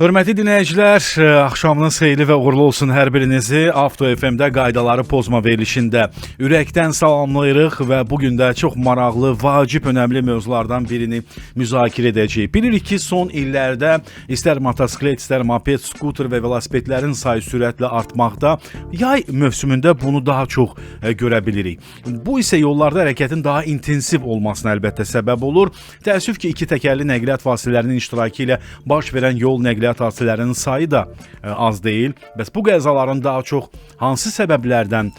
Hörmətli dinləyicilər, axşamınız xeyirli və uğurlu olsun hər birinizi. Avto FM-də qaydaları pozma verilişində ürəkdən salamlayırıq və bugün də çox maraqlı, vacib, önəmli mövzulardan birini müzakirə edəcəyik. Bilirik ki, son illərdə istər motosiklet, istər moped, skuter və velosipedlərin sayı sürətlə artmaqda. Yay mövsümündə bunu daha çox görə bilirik. Bu isə yollarda hərəkətin daha intensiv olmasına əlbəttə səbəb olur. Təəssüf ki, iki təkərli nəqliyyat vasitələrinin iştirakı ilə baş verən yol nəqliyyat hadisələrinin sayı da az deyil. Bəs bu qəzaların daha çox hansı səbəblərdən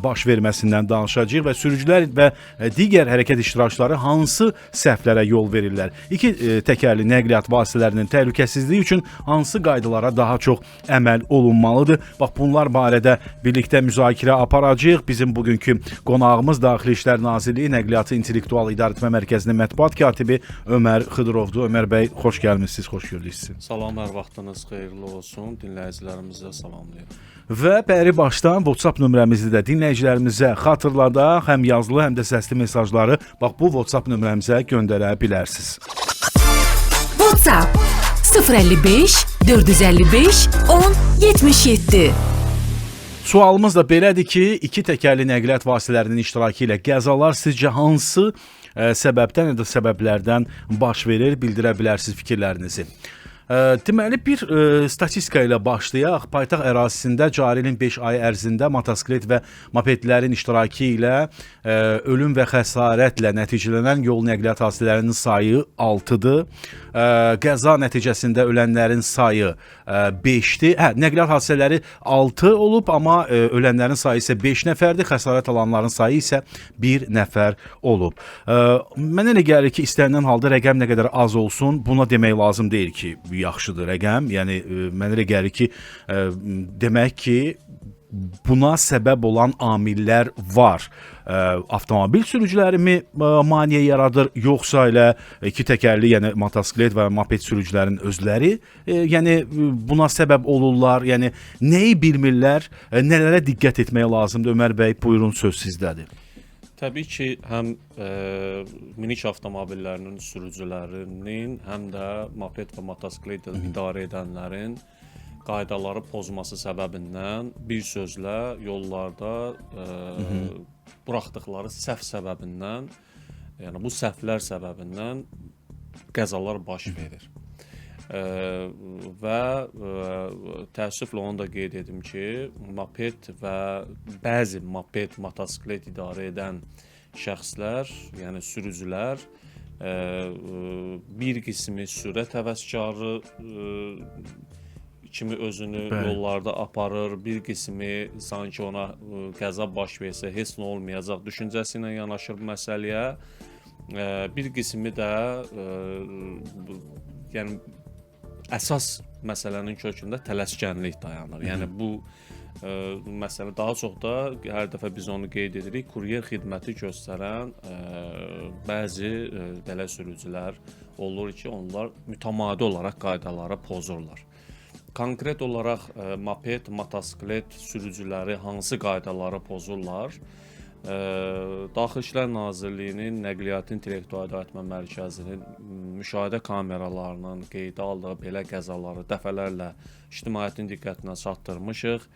baş verməsindən danışacağıq və sürücülər və digər hərəkət iştirakçıları hansı səhvlərə yol verirlər? İki təkərli nəqliyyat vasitələrinin təhlükəsizliyi üçün hansı qaydalara daha çox əməl olunmalıdır? Bax, bunlar barədə birlikdə müzakirə aparacağıq. Bizim bugünkü qonağımız Daxili İşlər Nazirliyi Nəqliyyatı İntellektual İdarəetmə Mərkəzinin mətbuat katibi Ömər Xıdırovdur. Ömər bəy, xoş gəlmisiniz, xoş gördük sizi. Salamlar, vaxtınız xeyirli olsun. Dinləyicilərimizə salamlayıram. Və bəri başdan WhatsApp nömrəmizi də dinləyicilərimizə xatırladaq. Həm yazılı, həm də səsli mesajları bax bu WhatsApp nömrəmizə göndərə bilərsiniz. WhatsApp 055 455 10 77. Sualımız da belədir ki, iki təkərli nəqliyyat vasitələrinin iştirakı ilə qəzalar sizcə hansı səbəbdən ya da səbəblərdən baş verir? Bildirə bilərsiniz fikirlərinizi. Deməli, bir statistika ilə başlayaq. Paytaxt ərazisində cari ilin 5 ay ərzində motosiklet və mopedlərin iştirakı ilə ölüm və xəsarətlə nəticələnən yol nəqliyyat hadisələrinin sayı 6-dır. Qəza nəticəsində ölənlərin sayı 5-dir. Nəqliyyat hadisələri 6 olub, amma ölənlərin sayı isə 5 nəfərdir. Xəsarət alanların sayı isə 1 nəfər olub. Mənə elə gəlir ki, istənilən halda rəqəm nə qədər az olsun, buna demək lazım deyil ki, yaxşıdır rəqəm. Yəni mənə elə gəlir ki, demək ki, buna səbəb olan amillər var. Avtomobil sürücülərimi maneə yaradır, yoxsa elə iki təkərli, yəni motosiklet və moped sürücülərin özləri, yəni buna səbəb olurlar. Yəni nəyi bilmirlər, nələrə diqqət etmək lazımdır? Ömər bəy, buyurun, söz sizdədir. Təbii ki, həm minik avtomobillərinin sürücülərinin, həm də moped və motosiklet idarə edənlərin qaydaları pozması səbəbindən bir sözlə yollarda buraxdıqları səhv səbəbindən, yəni bu səhvlər səbəbindən qəzalar baş verir. Və təəssüflə onu da qeyd edim ki, moped və bəzi moped, motosiklet idarə edən şəxslər, yəni sürücülər, bir qismi sürət həvəskarı kimi özünü yollarda aparır, bir qismi sanki ona qəza baş versə heç nə olmayacaq düşüncəsi ilə yanaşır bu məsələyə, bir qismi də yəni əsas məsələnin kökündə tələskənlik dayanır. Yəni bu məsələ daha çox da hər dəfə biz onu qeyd edirik, kuryer xidməti göstərən bəzi belə sürücülər olur ki, onlar mütəmadi olaraq qaydaları pozurlar. Konkret olaraq moped, motosiklet sürücüləri hansı qaydaları pozurlar? Daxili İşlər Nazirliyinin Nəqliyyatı İntellektual İdarəetmə Mərkəzinin müşahidə kameralarının qeydə aldığı belə qəzaları dəfələrlə ictimaiyyətin diqqətinə çatdırmışıq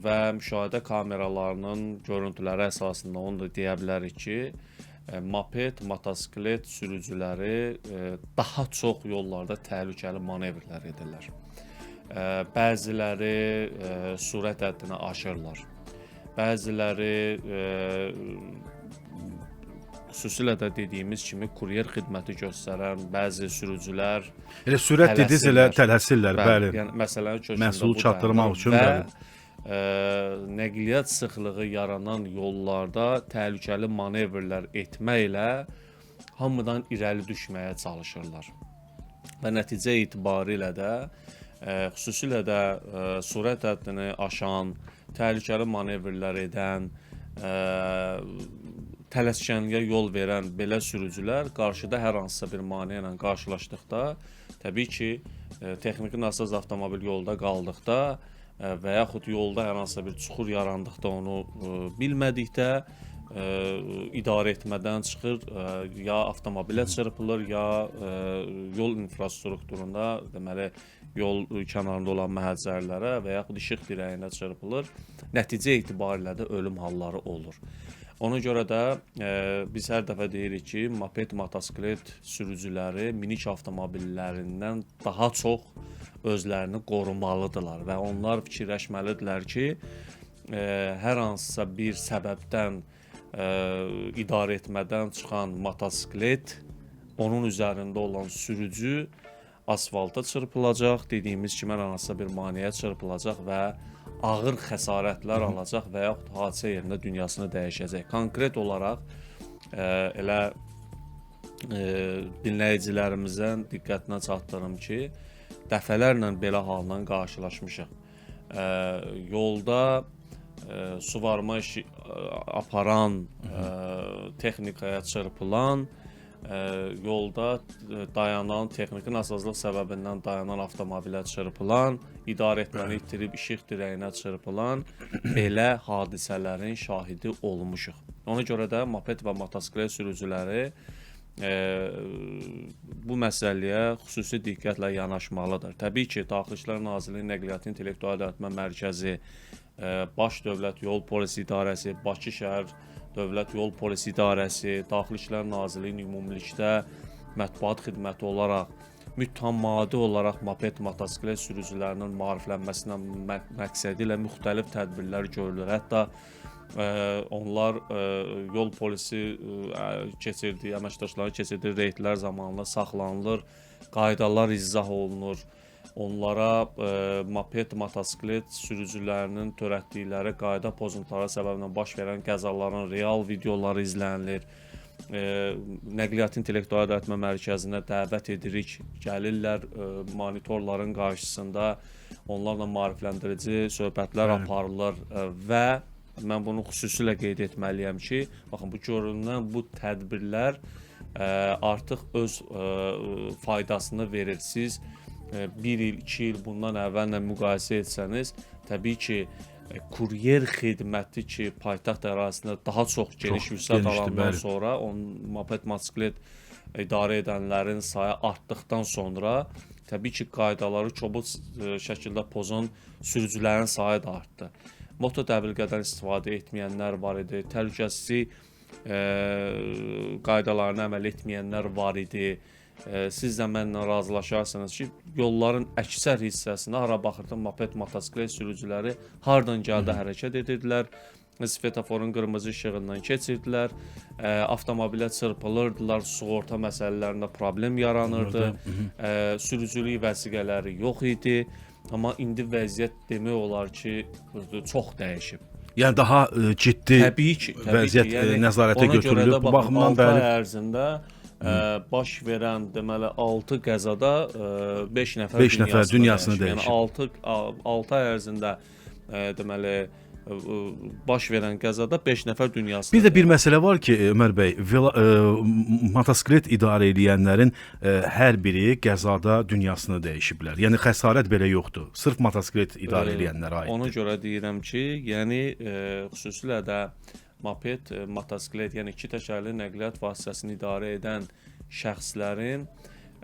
və müşahidə kameralarının görüntüləri əsasında onu da deyə bilərik ki, moped, motosiklet sürücüləri daha çox yollarda təhlükəli manevrlər edirlər. Bəziləri sürət həddini aşırlar. Bəziləri xüsusilə də dediyimiz kimi kuryer xidməti göstərən bəzi sürücülər elə sürət dediniz, elə tələsirlər, bəli. Yəni məsələnin kökündə məhsulu çatdırmaq üçün və nəqliyyat sıxlığı yaranan yollarda təhlükəli manevrlər etməklə hamıdan irəli düşməyə çalışırlar. Və nəticə etibarilə də xüsusilə də sürət həddini aşan, təhlükəli manevrlər edən, tələskənliyə yol verən belə sürücülər qarşıda hər hansısa bir maneə ilə qarşılaşdıqda, təbii ki, texniki nasaz avtomobil yolda qaldıqda və yaxud yolda hər hansısa bir çuxur yarandıqda onu bilmədikdə idarə etmədən çıxır, ya avtomobilə çırpılır, ya yol infrastrukturunda, deməli yol kənarında olan məhəccərlərə və yaxud işıq dirəyinə çırpılır. Nəticə etibarilə də ölüm halları olur. Ona görə də biz hər dəfə deyirik ki, moped, motosiklet sürücüləri minik avtomobillərindən daha çox özlərini qorumalıdırlar və onlar fikirləşməlidirlər ki, hər hansısa bir səbəbdən idarə etmədən çıxan motosiklet, onun üzərində olan sürücü asfalta çırpılacaq, dediyimiz kimi hər hansısa bir maneəyə çırpılacaq və ağır xəsarətlər alacaq və yaxud hadisə yerində dünyasını dəyişəcək. Konkret olaraq elə dinləyicilərimizin diqqətinə çatdırım ki, dəfələrlə belə halla qarşılaşmışıq. Yolda suvarma işi aparan, texnikaya çırpılan, yolda dayanan, texniki nasazlıq səbəbindən dayanan avtomobilə çırpılan, idarə etməni itirib işıq dirəyinə çırpılan belə hadisələrin şahidi olmuşuq. Ona görə də moped və motosiklet sürücüləri bu məsələyə xüsusi diqqətlə yanaşmalıdır. Təbii ki, Daxili İşlər Nazirliyinin Nəqliyyat İntellektual İdarəetmə Mərkəzi, Baş Dövlət Yol Polisi İdarəsi, Bakı Şəhər Dövlət Yol Polisi İdarəsi, Daxili İşlər Nazirliyinin ümumilikdə mətbuat xidməti olaraq mütəmadi olaraq moped, motosiklet sürücülərinin maariflənməsinə məqsədi ilə müxtəlif tədbirlər görülür. Hətta onlar yol polisi keçirdiyi, əməkdaşları keçirdiyi reydlər zamanında saxlanılır, qaydalar izah olunur. Onlara moped, motosiklet sürücülərinin törətdikləri qayda pozuntuları səbəbindən baş verən qəzaların real videoları izlənilir. Nəqliyyat İntellektual İdarəetmə Mərkəzinə dəvət edirik, gəlirlər monitorların qarşısında onlarla maarifləndirici söhbətlər aparılır və mən bunu xüsusilə qeyd etməliyəm ki, baxın bu görünən bu tədbirlər artıq öz faydasını verir. Siz 1 il, 2 il bundan əvvəllə müqayisə etsəniz, təbii ki, kuryer xidməti ki, paytaxt ərazisində daha çox geniş vüsət alandan sonra, moped, motosiklet idarə edənlərin sayı artdıqdan sonra, təbii ki, qaydaları kobud şəkildə pozan sürücülərin sayı da artdı. Moto dəbilqədən istifadə etməyənlər var idi, təhlükəsizlik qaydalarını əməl etməyənlər var idi. Siz də mənlə razılaşarsınız ki, yolların əksər hissəsində hara baxırdım moped, motosiklet sürücüləri hardan gəldi hərəkət edirdilər, svetoforun qırmızı işığından keçirdilər, avtomobilə çırpılırdılar, sığorta məsələlərində problem yaranırdı, sürücülük vəsiqələri yox idi, amma indi vəziyyət demək olar ki, çox dəyişib. Yəni daha ciddi vəziyyət nəzarətə götürülüb. Bu baxımdan 6 ay ərzində baş verən deməli 6 qəzada 5 nəfər dünyasını dəyişib. Yəni 6 ay ərzində deməli baş verən qəzada 5 nəfər dünyasını. Bir də bir məsələ var ki, Ömər bəy, motosiklet idarə edənlərin hər biri qəzada dünyasını dəyişiblər. Yəni xəsarət belə yoxdur. Sırf motosiklet idarə edənlərə aiddir. Ona görə deyirəm ki, yəni xüsusilə də moped, motosiklet, yəni iki təkərli nəqliyyat vasitəsini idarə edən şəxslərin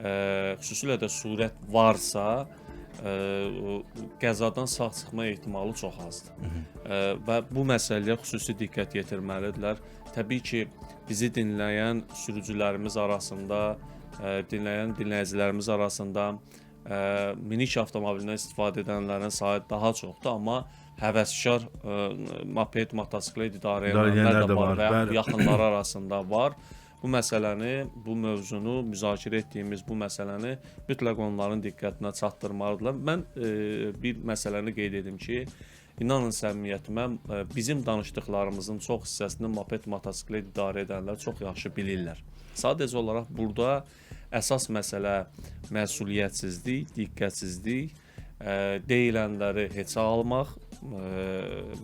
xüsusilə də sürət varsa, qəzadan sağ çıxma ehtimalı çox azdır. Və bu məsələyə xüsusi diqqət yetirməlidirlər. Təbii ki, bizi dinləyən sürücülərimiz arasında, dinləyən dinləyicilərimiz arasında minik avtomobilindən istifadə edənlərin sayı daha çoxdur, amma həvəskar moped, motosiklet idarə edənlər də var və yaxınları arasında var. Bu məsələni, bu mövzunu, müzakirə etdiyimiz bu məsələni mütləq onların diqqətinə çatdırmalıdırlar. Mən bir məsələni qeyd edim ki, inanın səmimiyyətimə, bizim danışdıqlarımızın çox hissəsini moped, motosiklet idarə edənlər çox yaxşı bilirlər. Sadəcə olaraq burada əsas məsələ məsuliyyətsizlik, diqqətsizlik, deyilənləri heçə almaq,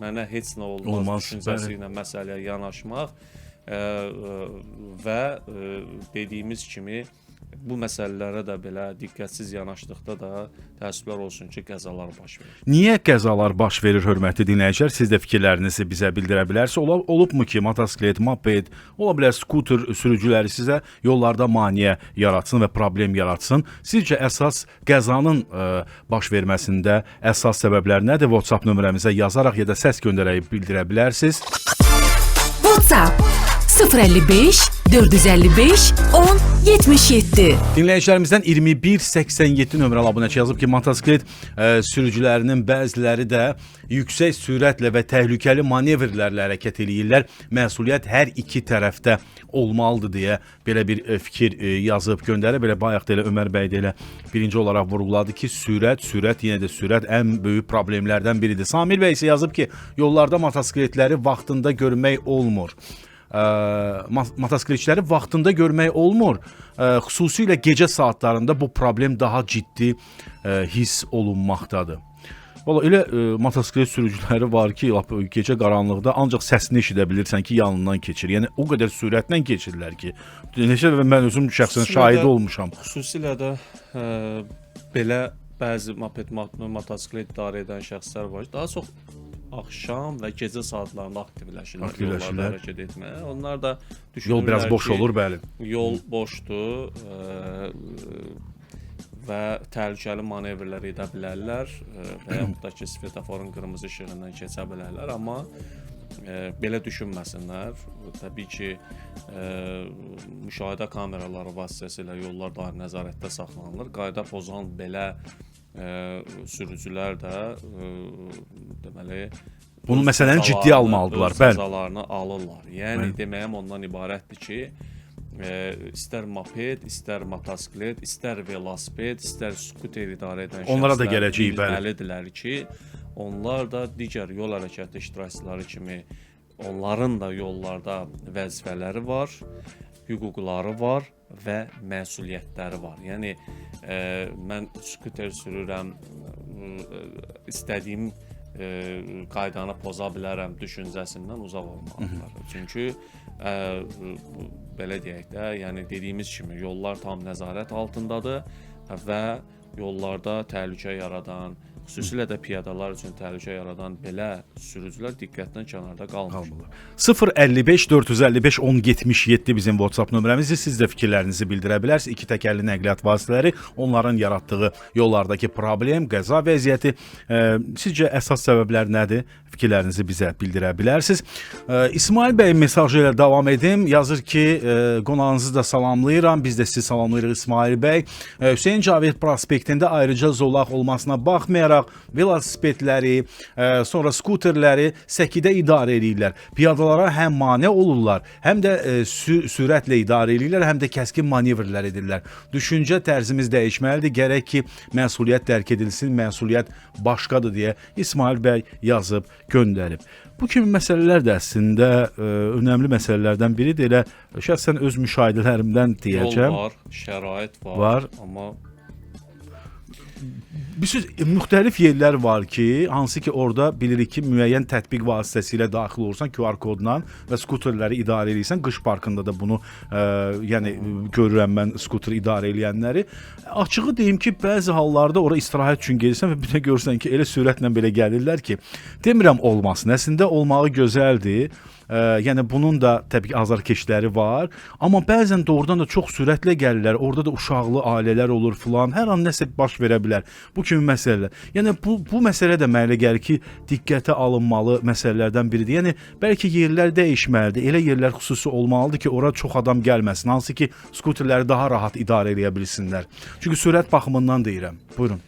mənə heç nə olmaz düşüncəsi ilə məsələyə yanaşmaq və dediyimiz kimi bu məsələlərə də belə diqqətsiz yanaşdıqda da təəssüflər olsun ki, qəzalar baş verir. Niyə qəzalar baş verir, hörmətli dinləyicilər? Siz də fikirlərinizi bizə bildirə bilərsiniz. Olubmu ki, motosiklet, moped, ola bilər skuter sürücüləri sizə yollarda maneə yaratsın və problem yaratsın? Sizcə əsas qəzanın baş verməsində əsas səbəblər nədir? WhatsApp nömrəmizə yazaraq ya da səs göndərərək bildirə bilərsiniz. WhatsApp 055 455 10 77. Dinləyicilərimizdən 2187 nömrəli abunəçi yazıb ki, motosiklet sürücülərinin bəziləri də yüksək sürətlə və təhlükəli manevrlərlə hərəkət eləyirlər. Məsuliyyət hər iki tərəfdə olmalıdır deyə belə bir fikir yazıb göndərib. Belə bayaq da elə Ömər bəy də elə birinci olaraq vurğuladı ki, sürət, yenə də sürət ən böyük problemlərdən biridir. Samir bəy isə yazıb ki, yollarda motosikletləri vaxtında görmək olmur. Motosikletçiləri vaxtında görmək olmur. Xüsusilə gecə saatlarında bu problem daha ciddi hiss olunmaqdadır. Valla elə motosiklet sürücüləri var ki, gecə qaranlıqda ancaq səsini eşidə bilirsən ki, yanından keçir. Yəni o qədər sürətlə keçirlər ki, neçə dəfə mən özüm şəxsən şahid olmuşam. Xüsusilə də belə bəzi moped, motosiklet idarə edən şəxslər var. Daha çox axşam və gecə saatlarında aktivləşirlər yollarda hərəkət etməyə. Onlar da düşünürlər yol biraz boş ki, olur, bəli. Yol boşdur və təhlükəli manevrlər edə bilərlər və yaxud da ki, svetoforun qırmızı işığından keçə bilərlər, amma belə düşünməsinlər. Təbii ki, müşahidə kameraları vasitəsilə yollar daim nəzarətdə saxlanılır. Qayda pozan belə sürücülər də deməli bunu məsələni ciddi almalıdırlar, bəli. Cəzalarını alırlar. Yəni deməyim ondan ibarətdir ki, istər moped, istər motosiklet, istər velosiped, istər skuter idarə edən onlara da şəxslər gələcək, bəli. bilməlidirlər ki, onlar da digər yol hərəkəti iştirakçıları kimi onların da yollarda vəzifələri var, hüquqları var və məsuliyyətləri var. Yəni mən skuter sürürəm, istədiyim qaydanı poza bilərəm düşüncəsindən uzaq olmalıdırlar. Çünki belə deyək də, yəni dediyimiz kimi yollar tam nəzarət altındadır və yollarda təhlükə yaradan, xüsusilə də piyadalar üçün təhlükə yaradan belə sürücülər diqqətdən kənarda qalmır. 055 455 1077 bizim WhatsApp nömrəmizdir. Siz də fikirlərinizi bildirə bilərsiniz. İki təkərli nəqliyyat vasitələri, onların yaratdığı yollardakı problem, qəza vəziyyəti, sizcə əsas səbəblər nədir? Fikirlərinizi bizə bildirə bilərsiniz. İsmail bəy mesajı ilə davam edim. Yazır ki, qonağınızı da salamlayıram. Biz də sizi salamlayırıq İsmail bəy. Hüseyn Cavid prospektində ayrıca zolaq olmasına baxmayaraq velosipedləri, sonra skuterləri səkidə idarə edirlər. Piyadalara həm mane olurlar, həm də sürətlə idarə edirlər, həm də kəskin manevrlər edirlər. Düşüncə tərzimiz dəyişməlidir. Gərək ki, məsuliyyət dərk edilsin, məsuliyyət başqadır deyə İsmail bəy yazıb göndərib. Bu kimi məsələlər də əslində önəmli məsələlərdən biridir. Elə şəxsən öz müşahidələrimdən deyəcəm. Yol var, şərait var. Amma müxtəlif yerlər var ki, hansı ki orada bilirik ki, müəyyən tətbiq vasitəsilə daxil olursan QR kodla və skuterləri idarə edirsən. Qış parkında da bunu yəni görürəm mən skuter idarə edənləri. Açığı deyim ki, bəzi hallarda ora istirahət üçün gedirsən və bir də görürsən ki, elə sürətlə belə gəlirlər ki, demirəm olmasın. Əslində olmağı gözəldir. Yəni bunun da təbii ki, azarkeşləri var, amma bəzən doğrudan da çox sürətlə gəlirlər. Orada da uşaqlı ailələr olur filan. Hər an nəsə baş verə bilər. Bu kimi məsələlər. Yəni bu məsələ də mənə gəlir ki, diqqətə alınmalı məsələlərdən biridir. Yəni bəlkə yerlər dəyişməlidir. Elə yerlər xüsusi olmalıdır ki, ora çox adam gəlməsin. Hansı ki, skuterləri daha rahat idarə edə bilsinlər. Çünki sürət baxımından deyirəm. Buyurun.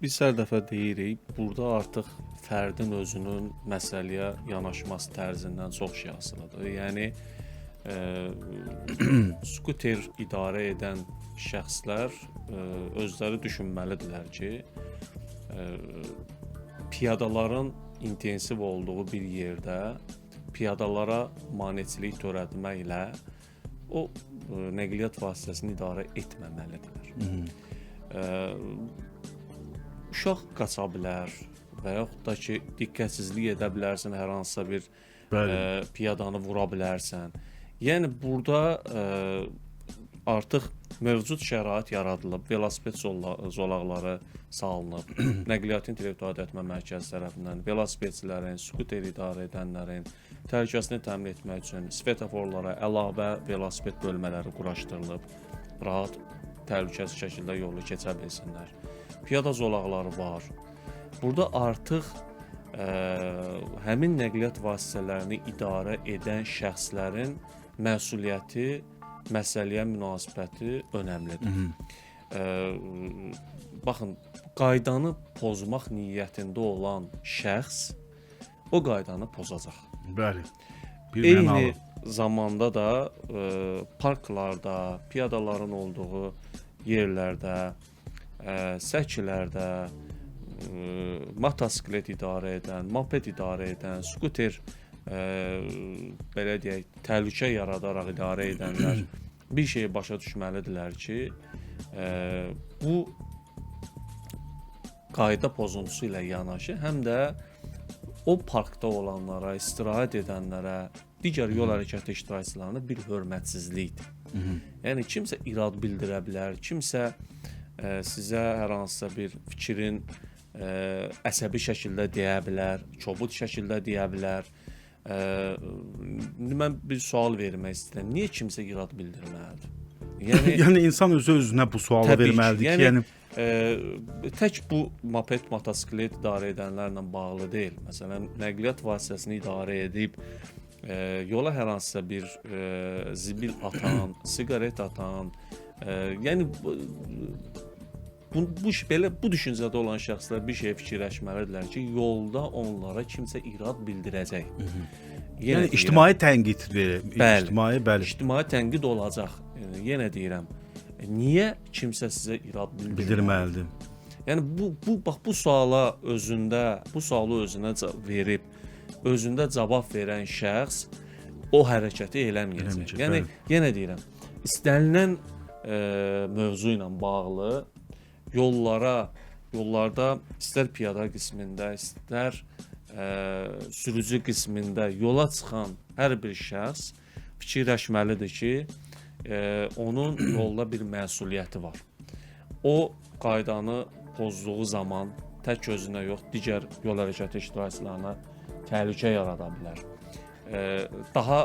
Biz hər dəfə deyirik, burada artıq fərdin özünün məsələyə yanaşması tərzindən çox şey asılıdır. Yəni skuter idarə edən şəxslər özləri düşünməlidirlər ki, piyadaların intensiv olduğu bir yerdə piyadalara maneçilik törətməklə o nəqliyyat vasitəsini idarə etməməlidirlər. Uşaq qaça bilər və yaxud da ki, diqqətsizlik edə bilərsən, hər hansısa bir piyadanı vura bilərsən. Yəni burada artıq mövcud şərait yaradılıb, velosiped zolaqları salınıb, Nəqliyyat İntellektual Öyrətmə Mərkəzi tərəfindən velosipedçilərin, skuter idarə edənlərin təhlükəsini təmin etmək üçün svetoforlara əlavə velosiped bölmələri quraşdırılıb, rahat, təhlükəsiz şəkildə yolu keçə bilsinlər. Piyada zolaqları var. Burada artıq həmin nəqliyyat vasitələrini idarə edən şəxslərin məsuliyyəti, məsələyə münasibəti önəmlidir. Baxın, qaydanı pozmaq niyyətində olan şəxs o qaydanı pozacaq. Bəli. Eyni zamanda da parklarda, piyadaların olduğu yerlərdə, səkilərdə, motosiklet idarə edən, moped idarə edən, skuter belə deyək, təhlükə yaradaraq idarə edənlər bir şeyi başa düşməlidirlər ki, bu qayda pozuntusu ilə yanaşı, həm də o parkda olanlara, istirahət edənlərə, digər yol hərəkəti iştirakçılarına bir hörmətsizlikdir. Yəni kimsə irad bildirə bilər, kimsə sizə hər hansısa bir fikrin əsəbi şəkildə deyə bilər, kobud şəkildə deyə bilər. Mən bir sual vermək istəyirəm. Niyə kimsə irad bildirməlidir? Yəni insan özünə bu sualı verməlidir ki, tək bu moped, motosiklet idarə edənlərlə bağlı deyil. Məsələn, nəqliyyat vasitəsini idarə edib yola hər hansısa bir zibil atan, siqaret atan, yəni bu düşüncədə olan şəxslər bir şey fikirləşməlidirlər ki, yolda onlara kimsə irad bildirəcək. Yəni ictimai tənqid verir. İctimai tənqid olacaq. Yenə deyirəm. Niyə kimsə sizə irad bildirməlidir? Yəni bu suala özündə, bu sualı özünə verib, özündə cavab verən şəxs o hərəkəti eləməyəcək. Yəni yenə deyirəm, istənilən mövzu ilə bağlı yollarda istər piyada qismində, istər sürücü qismində yola çıxan hər bir şəxs fikirləşməlidir ki, onun yolda bir məsuliyyəti var. O qaydanı pozduğu zaman tək özünə yox, digər yol hərəkəti iştirakçılarına təhlükə yarada bilər. Daha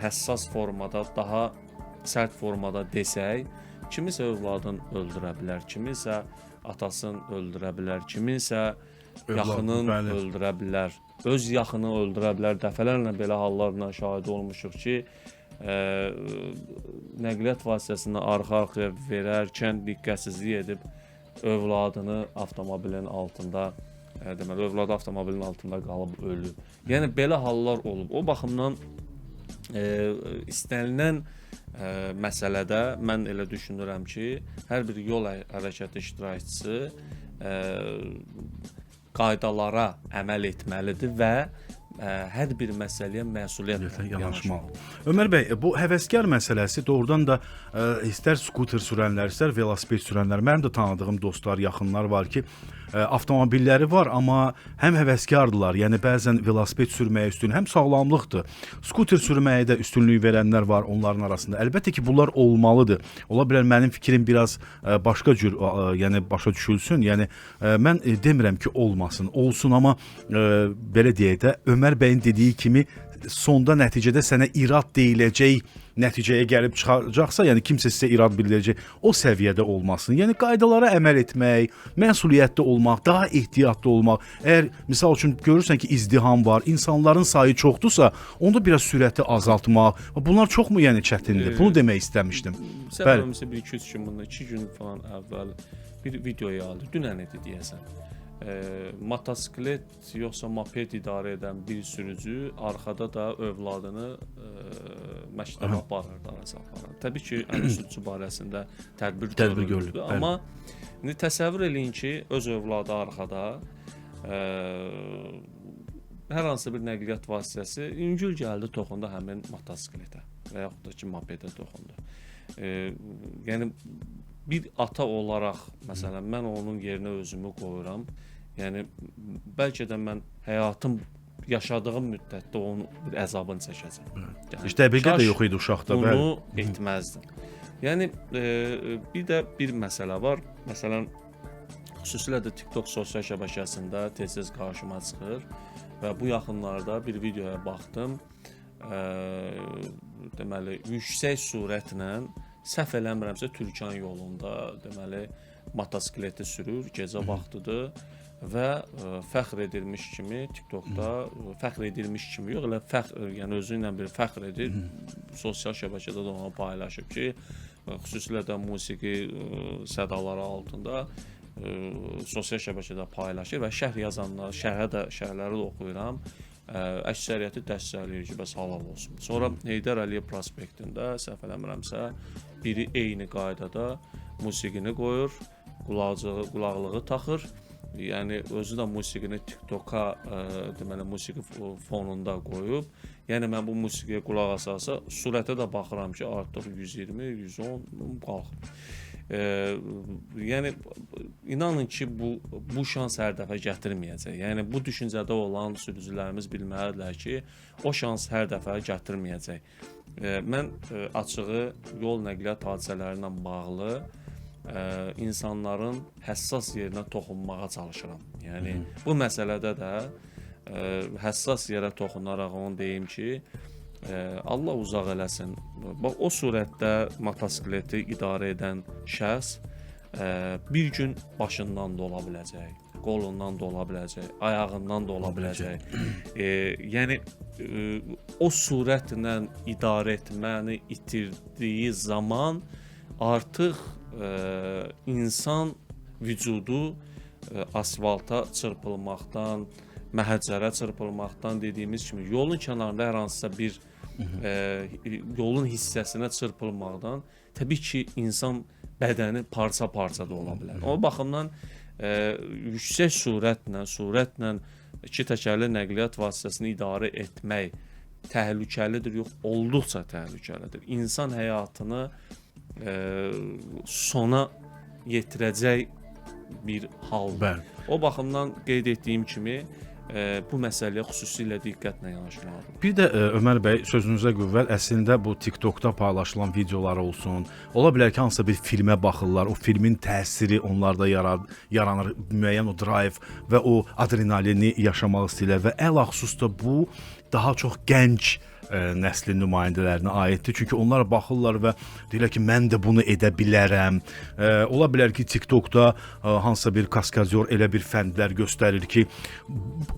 həssas formada, daha sərt formada desək, kimisə övladını öldürə bilər, kimisə atasını öldürə bilər, kiminsə yaxının öldürə bilər, öz yaxını öldürə bilər. Dəfələrlə belə hallarla şahid olmuşuq ki, nəqliyyat vasitəsini arxa-arxaya verərkən diqqətsizlik edib övladını avtomobilin altında, deməli övladı avtomobilin altında qalıb ölüb. Yəni belə hallar olub. O baxımdan istənilən məsələdə mən elə düşünürəm ki, hər bir yol hərəkəti iştirakçısı qaydalara əməl etməlidir və hər bir məsələyə məsuliyyətlə yanaşmalı. Ömər bəy, bu həvəskar məsələsi doğrudan da istər skuter sürənlər, istər velosiped sürənlər, mənim də tanıdığım dostlar, yaxınlar var ki, avtomobilləri var, amma həm həvəskardırlar, yəni bəzən velosiped sürməyə üstün, həm sağlamlıqdır. Skuter sürməyə də üstünlük verənlər var onların arasında. Əlbəttə ki, bunlar olmalıdır. Ola bilər mənim fikrim biraz başqa cür, yəni başa düşülsün. Yəni mən demirəm ki, olmasın, olsun, amma belə deyək də, Ömər bəyin dediyi kimi sonda nəticədə sənə irad deyiləcək nəticəyə gəlib çıxacaqsa, yəni kimsə sizə irad bildirəcək, o səviyyədə olmasın. Yəni qaydalara əməl etmək, məsuliyyətli olmaq, daha ehtiyatlı olmaq. Əgər misal üçün görürsən ki, izdiham var, insanların sayı çoxdursa, onda biraz sürəti azaltmaq. Bunlar çoxmu yəni çətindir? Bunu demək istəmişdim. Səbəbimizə 1-2 gün bundan 2 gün falan əvvəl bir video yayıldı. Dünən idi deyəsən. Motosiklet yoxsa moped idarə edən bir sürücü arxada da övladını məktəbə aparırdı, arası aparırdı. Təbii ki, sürücü barəsində tədbir görülürdü. Amma təsəvvür eləyin ki, öz övladı arxada hər hansı bir nəqliyyat vasitəsi yüngül gəldi, toxundu həmin motosikletə və yaxud da ki, mopedə toxundu. Yəni bir ata olaraq, məsələn, mən onun yerinə özümü qoyuram. Yəni bəlkə də mən həyatım yaşadığım müddətdə onun bir əzabını çəkəcəm. Yəni, İşte dəqiqə də kaş yox idi uşaqda, bəli. bunu etməzdim. Yəni bir də bir məsələ var. Məsələn, xüsusilə də TikTok sosial şəbəkəsində tez-tez qarşıma çıxır və bu yaxınlarda bir videoya baxdım. Deməli, yüksək sürətlə səhv eləmirəmsə Türkan yolunda deməli motosikleti sürür, gecə vaxtıdır və fəxr edilmiş kimi TikTokda fəxr edilmiş kimi yox, elə yəni özü ilə bir fəxr edir. Sosial şəbəkədə də onu paylaşıb ki, xüsusilə də musiqi sədaları altında sosial şəbəkədə paylaşır və şərh yazanlar, şərhləri də oxuyuram. Əksəriyyəti dəstəkləyir ki, bəs halal olsun. Sonra Heydər Əliyev prospektində səhv eləmirəmsə biri eyni qaydada musiqini qoyur, qulaqlığı taxır. Yəni özü də musiqini TikToka deməli musiqi fonunda qoyub. Yəni mən bu musiqiyə qulaq asarsa surətə də baxıram ki, artıq 120, 110 qalxır. Yəni inanın ki, bu şans hər dəfə gətirməyəcək. Yəni bu düşüncədə olan sürücülərimiz bilməlidirlər ki, o şans hər dəfə gətirməyəcək. Mən açığı yol nəqliyyat hadisələri ilə bağlı insanların həssas yerinə toxunmağa çalışıram. Yəni bu məsələdə də həssas yerə toxunaraq onu deyim ki, Allah uzaq eləsin. Bax o surətdə motosikleti idarə edən şəxs bir gün başından da ola biləcək, qolundan da ola biləcək, ayağından da ola biləcək. Yəni o sürətlə idarə etməni itirdiyi zaman artıq insan vücudu asfalta çırpılmaqdan, məhəccərə çırpılmaqdan dediyimiz kimi yolun kənarında hər hansısa bir yolun hissəsinə çırpılmaqdan təbii ki, insan bədəni parça-parça da ola bilər. O baxımdan yüksək sürətlə iki təkərli nəqliyyat vasitəsini idarə etmək təhlükəlidir, yox, olduqca təhlükəlidir. İnsan həyatını sona yetirəcək bir haldır. Bəli. O baxımdan qeyd etdiyim kimi bu məsələyə xüsusilə diqqətlə yanaşmalıdır. Bir də Ömər bəy, sözünüzə qüvvət, əslində bu TikTokda paylaşılan videolar olsun, ola bilər ki, hansısa bir filmə baxırlar, o filmin təsiri onlarda yaranır, müəyyən o drive və o adrenalini yaşamaq istəyirlər və ələxüsus da bu daha çox gənc nəslin nümayəndələrinə aiddir. Çünki onlar baxırlar və deyirlər ki, mən də bunu edə bilərəm. Ola bilər ki, TikTokda hansısa bir kaskadyor elə bir fəndlər göstərir ki,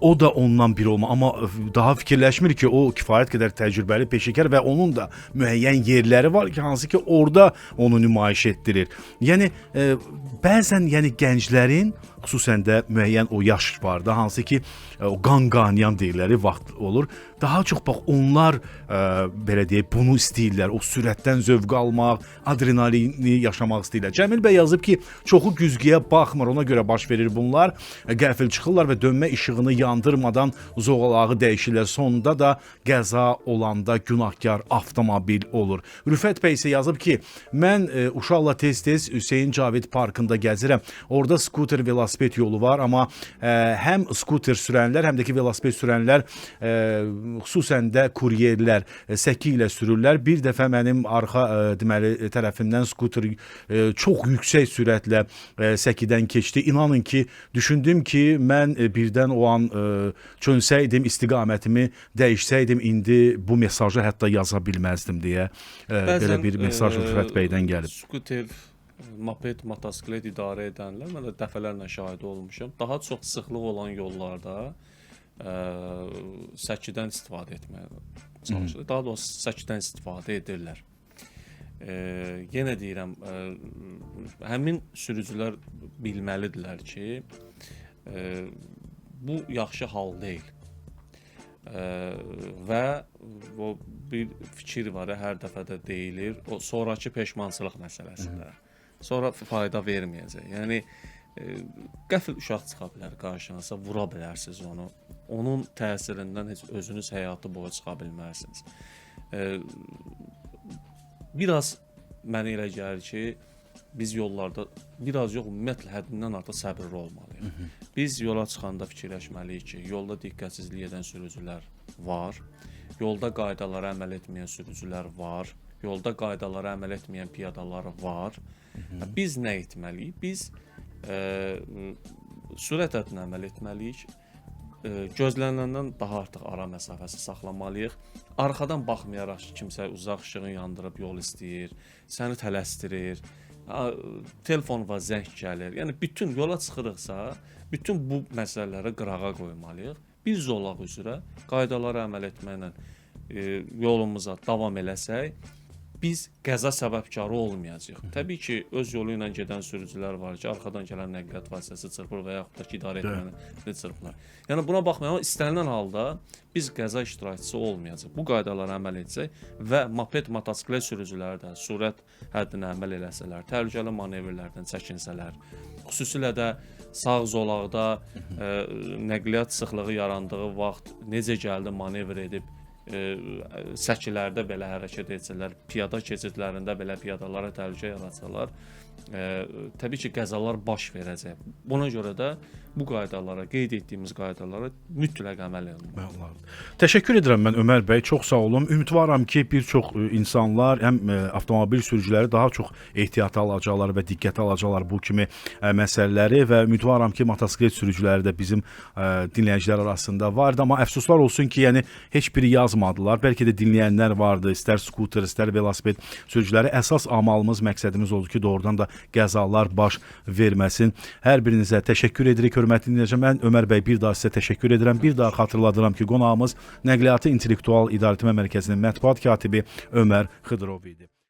o da ondan biri olma, amma daha fikirləşmir ki, o kifayət qədər təcrübəli peşəkar və onun da müəyyən yerləri var ki, hansı ki, orada onu nümayiş etdirir. Yəni bəzən gənclərin xüsusən də müəyyən o yaş var da, hansı ki, o qan qanayan deyirləri vaxt olur. Daha çox bax onlar belə deyək, bunu istəyirlər. O sürətdən zövq almaq, adrenalini yaşamaq istəyirlər. Cəmil bəy yazıb ki, çoxu güzgüyə baxmır, ona görə baş verir bunlar. Qəfil çıxırlar və dönmə işığını yandırmadan zoğalağı dəyişirlər. Sonunda da qəza olanda günahkar avtomobil olur. Rüfət bəy isə yazıb ki, mən uşaqla tez-tez Hüseyn Cavid parkında gəzirəm. Orada skuter, velosiped yolu var, amma həm skuter sürənlər, həm də ki, velosiped sürənlər xüsusən də kuryerlər səki ilə sürürlər. Bir dəfə mənim arxa deməli tərəfimdən skuter çox yüksək sürətlə səkidən keçdi. İnanın ki, düşündüm ki, mən birdən o an çönsəydim, istiqamətimi dəyişsəydim, indi bu mesajı hətta yaza bilməzdim deyə belə bir mesaj Rüfət bəydən gəlib. Skuter, moped, motosiklet idarə edənlər mən də dəfələrlə şahid olmuşam. Daha çox sıxlıq olan yollarda səkidən istifadə etməyə çalışırlar. Daha doğrusu səkidən istifadə edirlər. Yenə deyirəm, həmin sürücülər bilməlidirlər ki, bu yaxşı hal deyil. Və o bir fikir var, hər dəfə də deyilir, o sonrakı peşmançılıq məsələsində. Sonra fayda verməyəcək. Yəni qəfil uşaq çıxa bilər qarşınıza, vura bilərsiniz onu. Onun təsirindən heç özünüz həyatı boyu çıxa bilmərsiniz. Biraz mənə elə gəlir ki, biz yollarda biraz yox, ümumiyyətlə həddindən artıq səbirli olmalıyıq. Biz yola çıxanda fikirləşməliyik ki, yolda diqqətsizlik edən sürücülər var, yolda qaydalara əməl etməyən sürücülər var, yolda qaydalara əməl etməyən piyadalar var. Biz nə etməliyik? Biz sürət həddinə əməl etməliyik. Gözlənilenden daha artıq ara məsafəsi saxlamalıyıq. Arxadan baxmayaraq ki, kimsə uzaq işığını yandırıb yol istəyir, səni tələsdirir, telefon və zəng gəlir. Yəni bütün yola çıxırıqsa, bütün bu məsələləri qırağa qoymalıyıq. Biz zolaq üzrə qaydalara əməl etməklə yolumuza davam eləsək, biz qəza səbəbkarı olmayacağıq. Təbii ki, öz yolu ilə gedən sürücülər var ki, arxadan gələn nəqliyyat vasitəsi çırpır və yaxud da ki, idarə etməni çırpırlar. Yəni buna baxmayaraq istənilən halda biz qəza iştirakçısı olmayacağıq. Bu qaydalara əməl etsək və moped, motosiklet sürücüləri də sürət həddinə əməl eləsələr, təhlükəli manevrlərdən çəkinsələr, xüsusilə də sağ zolaqda nəqliyyat sıxlığı yarandığı vaxt necə gəldi manevr edib səkilərdə belə hərəkət etsələr, piyada keçidlərində belə piyadalara təhlükə yaratsalar, təbii ki, qəzalar baş verəcək. Buna görə də bu qaydalara, qeyd etdiyimiz qaydalara mütləq əməl edilməlidir. Təşəkkür edirəm mən Ömər bəy, çox sağ olun. Ümidvaram ki, bir çox insanlar, həm avtomobil sürücüləri daha çox ehtiyata alacaqlar və diqqətə alacaqlar bu kimi məsələləri və ümidvaram ki, motosiklet sürücüləri də bizim dinləyicilər arasında vardı. Amma əfsuslar olsun ki, yəni heç biri yazmadılar. Bəlkə də dinləyənlər vardı, istər skuter, istər velosiped sürücüləri. Əsas amalımız, məqsədimiz oldu ki, doğrudan da qəzalar baş verməsin. Hər birinizə təşəkkür edirik, hörmətli dinləyicilər. Mən Ömər bəy bir daha sizə təşəkkür edirəm. Bir daha xatırladıram ki, qonağımız Nəqliyyatı İntellektual İdarəetmə Mərkəzinin mətbuat katibi Ömər Xıdırov idi.